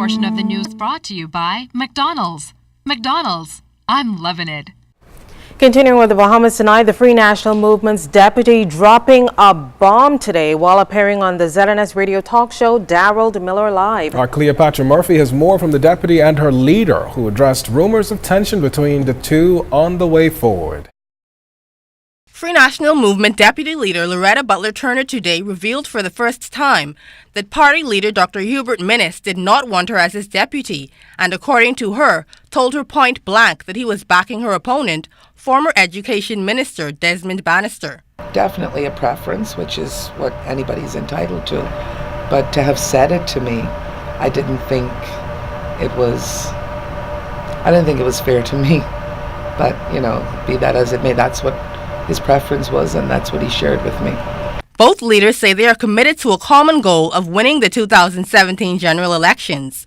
portion of the news brought to you by McDonald's. McDonald's, I'm loving it. Continuing with the Bahamas tonight, the Free National Movement's deputy dropping a bomb today while appearing on the ZNS radio talk show Daryl Miller Live. Our Cleopatra Murphy has more from the deputy and her leader, who addressed rumors of tension between the two on the way forward. Free National Movement Deputy Leader Loretta Butler Turner today revealed for the first time that party leader Dr. Hubert Minnis did not want her as his deputy and, according to her, told her point blank that he was backing her opponent, former Education Minister Desmond Bannister. Definitely a preference, which is what anybody's entitled to, but to have said it to me, I didn't think it was fair to me. But, you know, be that as it may, that's what his preference was, and that's what he shared with me. Both leaders say they are committed to a common goal of winning the 2017 general elections.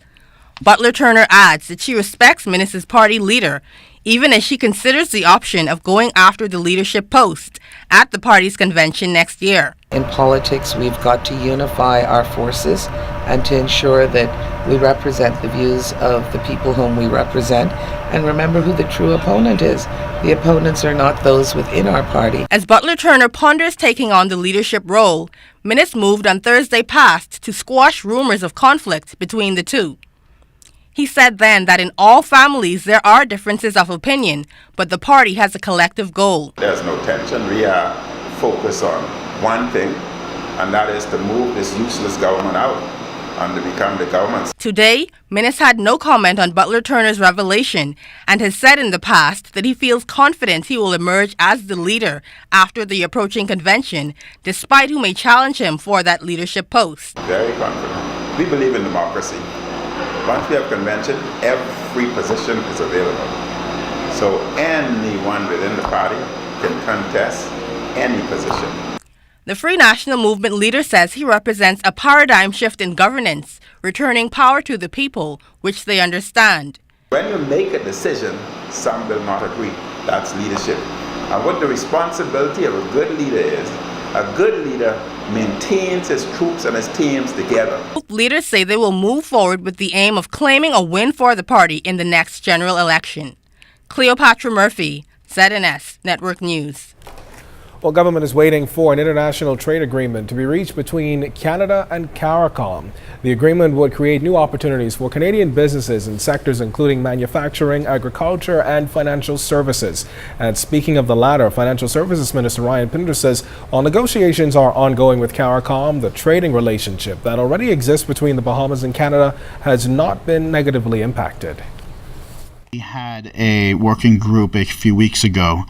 Butler Turner adds that she respects Minnis's party leader, even as she considers the option of going after the leadership post at the party's convention next year. In politics, we've got to unify our forces and to ensure that we represent the views of the people whom we represent, and remember who the true opponent is. The opponents are not those within our party. As Butler Turner ponders taking on the leadership role, Minnis moved on Thursday past to squash rumors of conflict between the two. He said then that in all families there are differences of opinion, but the party has a collective goal. There's no tension. We are focused on one thing, and that is to move this useless government out and to become the government. Today, Minnis had no comment on Butler Turner's revelation and has said in the past that he feels confident he will emerge as the leader after the approaching convention, despite who may challenge him for that leadership post. Very confident. We believe in democracy. Once we have convention, every position is available. So anyone within the party can contest any position. The Free National Movement leader says he represents a paradigm shift in governance, returning power to the people, which they understand. When you make a decision, some will not agree. That's leadership. And what the responsibility of a good leader is, a good leader maintains his troops and his teams together. Both leaders say they will move forward with the aim of claiming a win for the party in the next general election. Cleopatra Murphy, ZNS Network News. Well, government is waiting for an international trade agreement to be reached between Canada and CARICOM. The agreement would create new opportunities for Canadian businesses in sectors including manufacturing, agriculture, and financial services. And speaking of the latter, Financial Services Minister Ryan Pinder says while negotiations are ongoing with CARICOM, the trading relationship that already exists between the Bahamas and Canada has not been negatively impacted. We had a working group a few weeks ago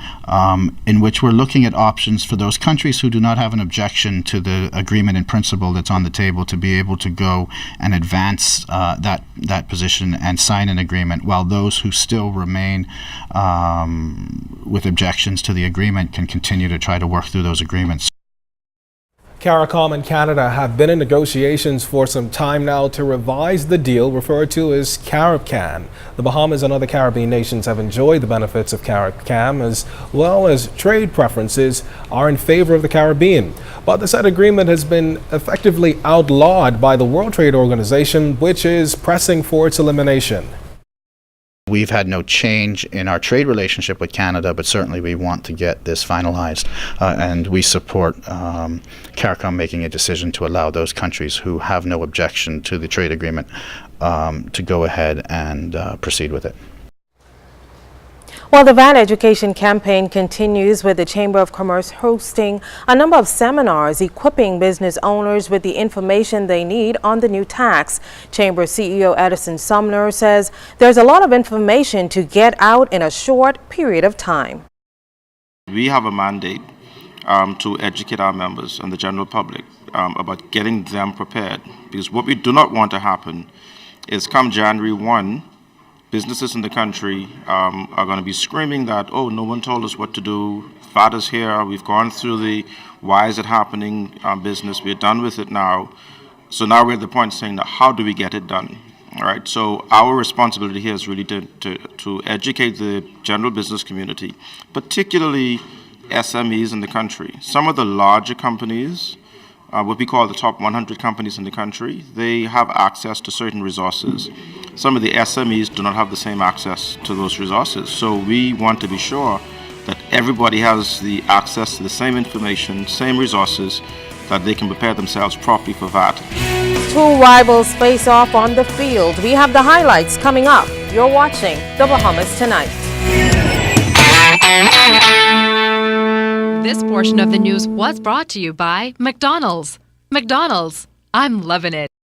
in which we're looking at options for those countries who do not have an objection to the agreement in principle that's on the table to be able to go and advance that position and sign an agreement, while those who still remain with objections to the agreement can continue to try to work through those agreements. CARICOM and Canada have been in negotiations for some time now to revise the deal referred to as CARICAM. The Bahamas and other Caribbean nations have enjoyed the benefits of CARICAM as well as trade preferences are in favor of the Caribbean. But the said agreement has been effectively outlawed by the World Trade Organization, which is pressing for its elimination. We've had no change in our trade relationship with Canada, but certainly we want to get this finalized, and we support CARICOM making a decision to allow those countries who have no objection to the trade agreement to go ahead and proceed with it. Well, the VAN Education campaign continues with the Chamber of Commerce hosting a number of seminars equipping business owners with the information they need on the new tax. Chamber CEO Edison Sumner says there's a lot of information to get out in a short period of time. We have a mandate to educate our members and the general public about getting them prepared, because what we do not want to happen is come January 1, businesses in the country are going to be screaming that, oh, no one told us what to do, FAT is here, we've gone through the why is it happening business, we're done with it now. So now we're at the point saying, how do we get it done? All right, so our responsibility here is really to educate the general business community, particularly SMEs in the country. Some of the larger companies what we call the top 100 companies in the country, they have access to certain resources. Some of the SMEs do not have the same access to those resources. So we want to be sure that everybody has the access to the same information, same resources, that they can prepare themselves properly for VAT. Two rivals face off on the field. We have the highlights coming up. You're watching The Bahamas Tonight. This portion of the news was brought to you by McDonald's. McDonald's, I'm loving it.